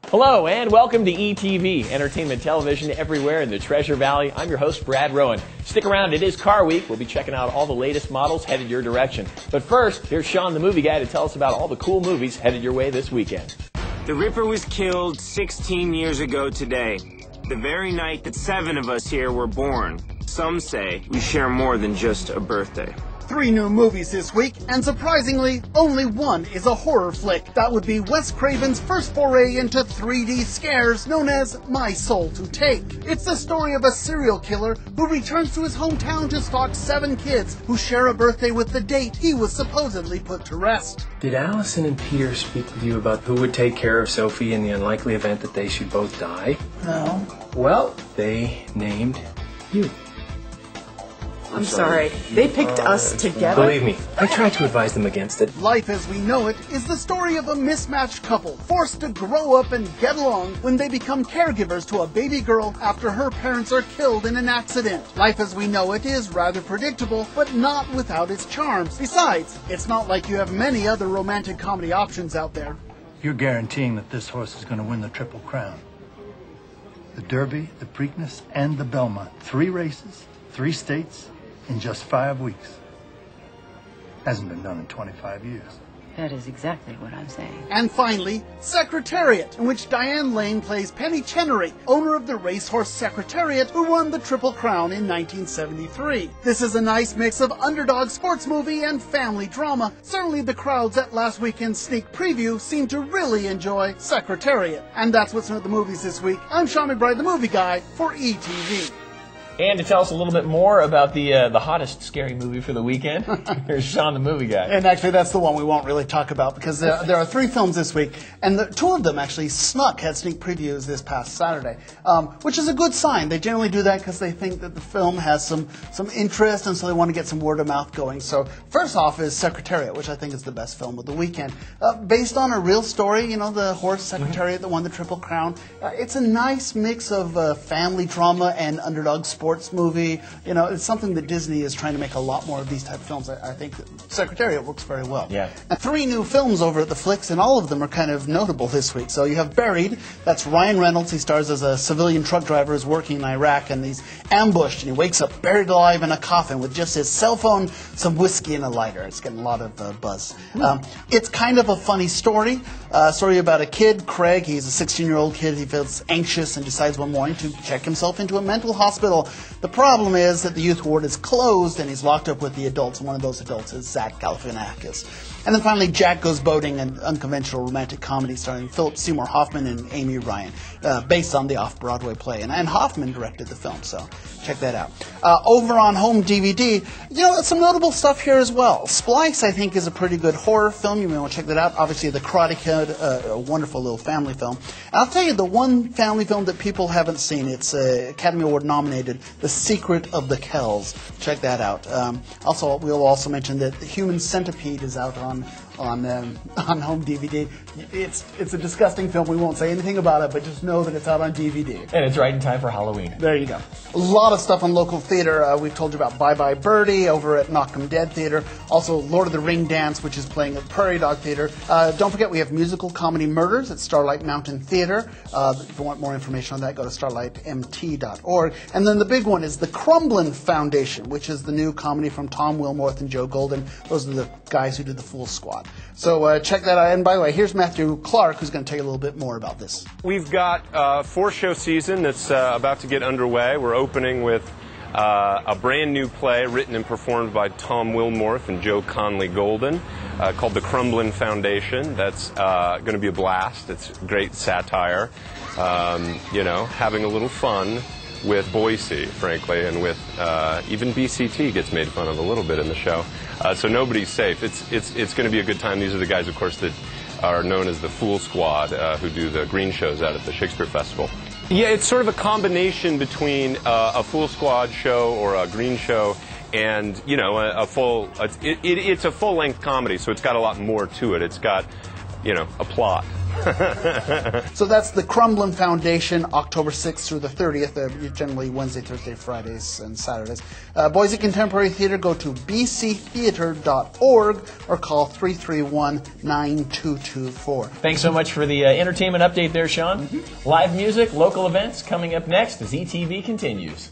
Hello and welcome to ETV, entertainment television everywhere in the Treasure Valley. I'm your host, Brad Rowan. Stick around, it is Car Week. We'll be checking out all the latest models headed your direction. But first, here's Sean the Movie Guy to tell us about all the cool movies headed your way this weekend. The Ripper was killed 16 years ago today, the very night that 7 of us here were born. Some say we share more than just a birthday. 3 new movies this week, and surprisingly, only one is a horror flick. That would be Wes Craven's first foray into 3D scares, known as My Soul to Take. It's the story of a serial killer who returns to his hometown to stalk 7 kids who share a birthday with the date he was supposedly put to rest. Did Allison and Peter speak with you about who would take care of Sophie in the unlikely event that they should both die? No. Well, they named you. I'm sorry. They picked us together? Believe me, I tried to advise them against it. Life as We Know It is the story of a mismatched couple forced to grow up and get along when they become caregivers to a baby girl after her parents are killed in an accident. Life as We Know It is rather predictable, but not without its charms. Besides, it's not like you have many other romantic comedy options out there. You're guaranteeing that this horse is going to win the Triple Crown. The Derby, the Preakness, and the Belmont. 3 races, 3 states, in just 5 weeks. Hasn't been done in 25 years. That is exactly what I'm saying. And finally, Secretariat, in which Diane Lane plays Penny Chenery, owner of the racehorse Secretariat, who won the Triple Crown in 1973. This is a nice mix of underdog sports movie and family drama. Certainly the crowds at last weekend's sneak preview seemed to really enjoy Secretariat. And that's what's new at the movies this week. I'm Sean McBride, the Movie Guy, for ETV. And to tell us a little bit more about the hottest scary movie for the weekend, here's Sean the Movie Guy. And actually, that's the one we won't really talk about because there are 3 films this week, and 2 of them actually had sneak previews this past Saturday, which is a good sign. They generally do that because they think that the film has some interest, and so they want to get some word of mouth going. So first off is Secretariat, which I think is the best film of the weekend. Based on a real story, you know, the horse Secretariat that won the Triple Crown. It's a nice mix of family drama and underdog sports movie. You know, it's something that Disney is trying to make a lot more of these type of films. I think that Secretariat works very well. Yeah. And 3 new films over at the Flicks, and all of them are kind of notable this week. So you have Buried. That's Ryan Reynolds. He stars as a civilian truck driver who's working in Iraq, and he's ambushed, and he wakes up buried alive in a coffin with just his cell phone, some whiskey, and a lighter. It's getting a lot of buzz. It's kind of a funny story. Story about a kid, Craig. He's a 16-year-old kid. He feels anxious and decides one morning to check himself into a mental hospital. The problem is that the youth ward is closed and he's locked up with the adults, and one of those adults is Zach Galifianakis. And then finally, Jack Goes Boating, an unconventional romantic comedy starring Philip Seymour Hoffman and Amy Ryan, based on the off-Broadway play. And Hoffman directed the film, so check that out. Over on home DVD, you know, some notable stuff here as well. Splice, I think, is a pretty good horror film. You may want to check that out. Obviously, The Karate Kid, a wonderful little family film. And I'll tell you, the one family film that people haven't seen, it's Academy Award nominated, The Secret of the Kells. Check that out. Also, we'll also mention that The Human Centipede is out on home DVD. It's a disgusting film. We won't say anything about it, but just know that it's out on DVD. And it's right in time for Halloween. There you go. A lot of stuff on local theater. We've told you about Bye Bye Birdie over at Knock 'em Dead Theater. Also, Lord of the Ring Dance, which is playing at Prairie Dog Theater. Don't forget, we have musical comedy Murders at Starlight Mountain Theater. If you want more information on that, go to starlightmt.org. And then the big one is the Crumblin' Foundation, which is the new comedy from Tom Wilmorth and Joe Golden. Those are the guys who did the Fool Squad. So check that out. And by the way, here's Matthew Clark, who's going to tell you a little bit more about this. We've got a 4-show season that's about to get underway. We're opening with a brand new play written and performed by Tom Wilmorth and Joe Conley Golden called The Crumblin' Foundation. That's going to be a blast. It's great satire, you know, having a little fun with Boise, frankly, and with even BCT gets made fun of a little bit in the show. So nobody's safe. It's going to be a good time. These are the guys, of course, that are known as the Fool Squad, who do the green shows out at the Shakespeare Festival. Yeah, it's sort of a combination between a Fool Squad show or a green show and, you know, it's a full-length comedy, so it's got a lot more to it. It's got, you know, a plot, So that's the Crumblin Foundation, October 6th through the 30th, generally Wednesday, Thursday, Fridays, and Saturdays. Boise Contemporary Theatre, go to bctheater.org or call 331-9224. Thanks so much for the entertainment update there, Sean. Live music, local events coming up next as ETV continues.